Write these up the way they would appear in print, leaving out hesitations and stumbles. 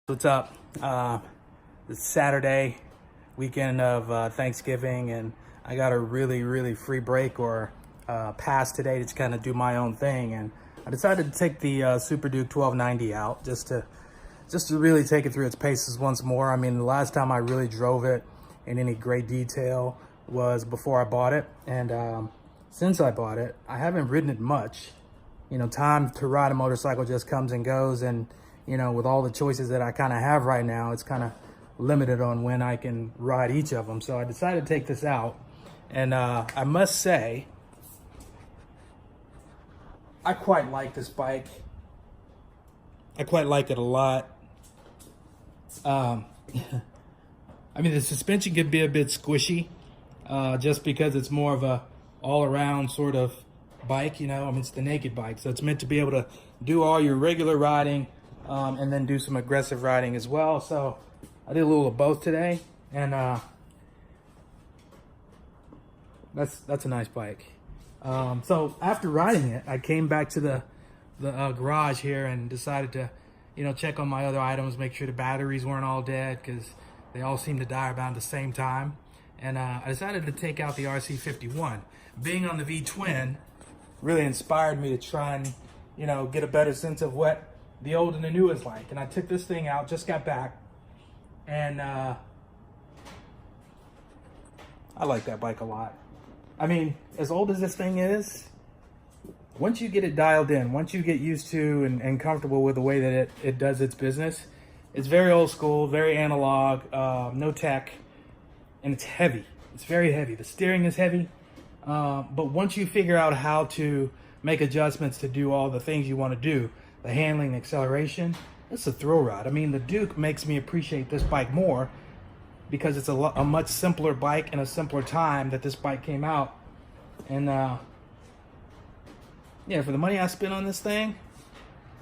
What's up? It's Saturday, weekend of Thanksgiving, and I got a really free break or pass today to just kind of do my own thing. And I decided to take the Super Duke 1290 out just to really take it through its paces once more. I mean, the last time I really drove it in any great detail was before I bought it, and since I bought it, I haven't ridden it much. You know, time to ride a motorcycle just comes and goes, and you know, with all the choices that I kind of have right now, it's kind of limited on when I can ride each of them. So I decided to take this out, and I must say, I quite like this bike. I quite like it a lot. I mean, the suspension could be a bit squishy, just because it's more of a all-around sort of bike, you know. I mean, it's the naked bike, so it's meant to be able to do all your regular riding, and then do some aggressive riding as well. So I did a little of both today, and that's a nice bike. So after riding it, I came back to the garage here and decided to, you know, check on my other items, make sure the batteries weren't all dead, because they all seem to die about the same time. And I decided to take out the RC51. Being on the V-twin really inspired me to try and, you know, get a better sense of what the old and the new is like. And I took this thing out, just got back, and I like that bike a lot. I mean, as old as this thing is, once you get it dialed in, once you get used to and comfortable with the way that it does its business, it's very old school, very analog, no tech, and it's heavy. It's very heavy. The steering is heavy, but once you figure out how to make adjustments to do all the things you want to do, the handling, the acceleration, it's a thrill ride. I mean, the Duke makes me appreciate this bike more because it's a much simpler bike in a simpler time that this bike came out. And yeah, for the money I spent on this thing,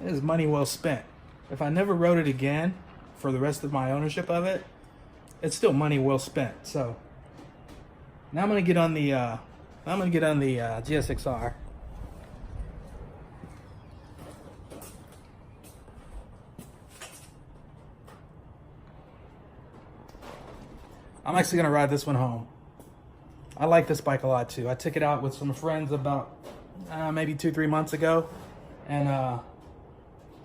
it is money well spent. If I never rode it again for the rest of my ownership of it, it's still money well spent. So now I'm gonna get on the GIxxer. I'm actually gonna ride this one home. I like this bike a lot too. I took it out with some friends about maybe 2-3 months ago, and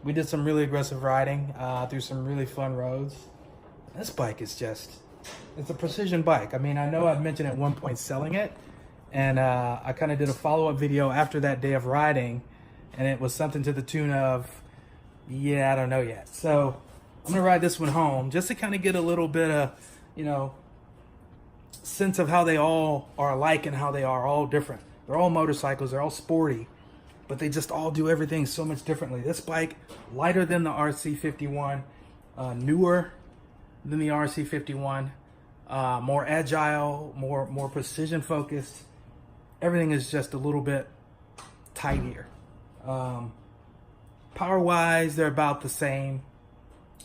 we did some really aggressive riding through some really fun roads. This bike is it's a precision bike. I mean, I know I've mentioned at one point selling it, and I kind of did a follow-up video after that day of riding, and it was something to the tune of, yeah, I don't know yet. So I'm gonna ride this one home just to kind of get a little bit of, you know, sense of how they all are alike and how they are all different. They're all motorcycles, they're all sporty, but they just all do everything so much differently. This bike, lighter than the RC51, newer than the RC51, more agile, more precision focused. Everything is just a little bit tighter. Power wise, they're about the same.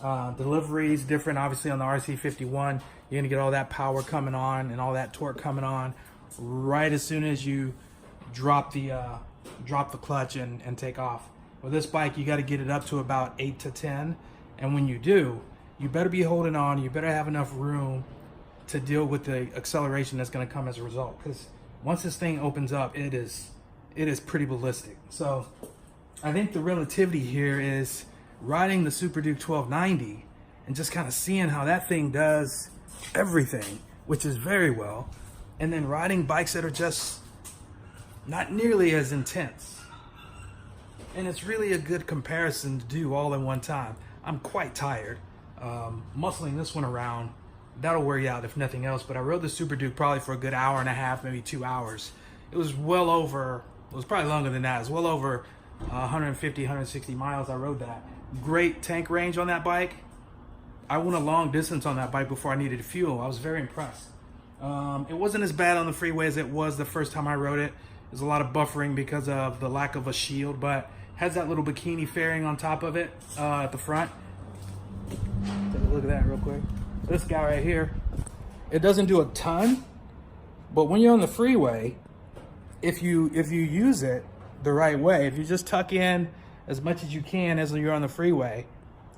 Deliveries different. Obviously on the RC51, you're gonna get all that power coming on and all that torque coming on right as soon as you drop the clutch and take off. With this bike, you got to get it up to about 8 to 10, and when you do, you better be holding on. You better have enough room to deal with the acceleration that's going to come as a result, because once this thing opens up, it is pretty ballistic. So I think the relativity here is riding the Super Duke 1290 and just kind of seeing how that thing does everything, which is very well, and then riding bikes that are just not nearly as intense. And it's really a good comparison to do all in one time. I'm quite tired. Muscling this one around, that'll wear you out if nothing else, but I rode the Super Duke probably for a good hour and a half, maybe 2 hours. It was probably longer than that. It was well over 150, 160 miles I rode that. Great tank range on that bike. I went a long distance on that bike before I needed fuel. I was very impressed. It wasn't as bad on the freeway as it was the first time I rode it. There's a lot of buffering because of the lack of a shield, but has that little bikini fairing on top of it at the front. Take a look at that real quick. This guy right here, it doesn't do a ton, but when you're on the freeway, if you use it the right way, if you just tuck in as much as you can as you're on the freeway,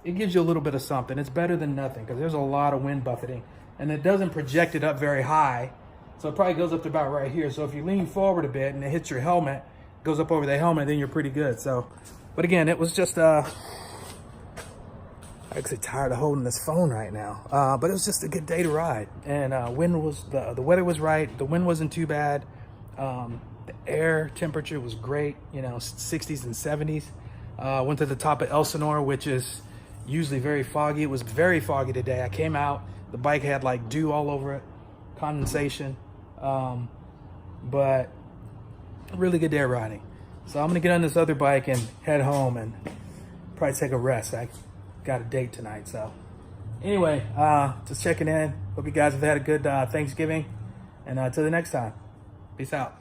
it gives you a little bit of something. It's better than nothing because there's a lot of wind buffeting, and it doesn't project it up very high. So it probably goes up to about right here. So if you lean forward a bit and it hits your helmet, goes up over the helmet, then you're pretty good. So, but again, it was just I'm actually tired of holding this phone right now. But it was just a good day to ride, and wind was the weather was right. The wind wasn't too bad. The air temperature was great, you know, 60s and 70s. Went to the top of Elsinore, which is usually very foggy. It was very foggy today. I came out, the bike had like dew all over it, condensation, but really good day of riding. So I'm gonna get on this other bike and head home and probably take a rest. I got a date tonight. So anyway, just checking in. Hope you guys have had a good Thanksgiving, and until the next time, peace out.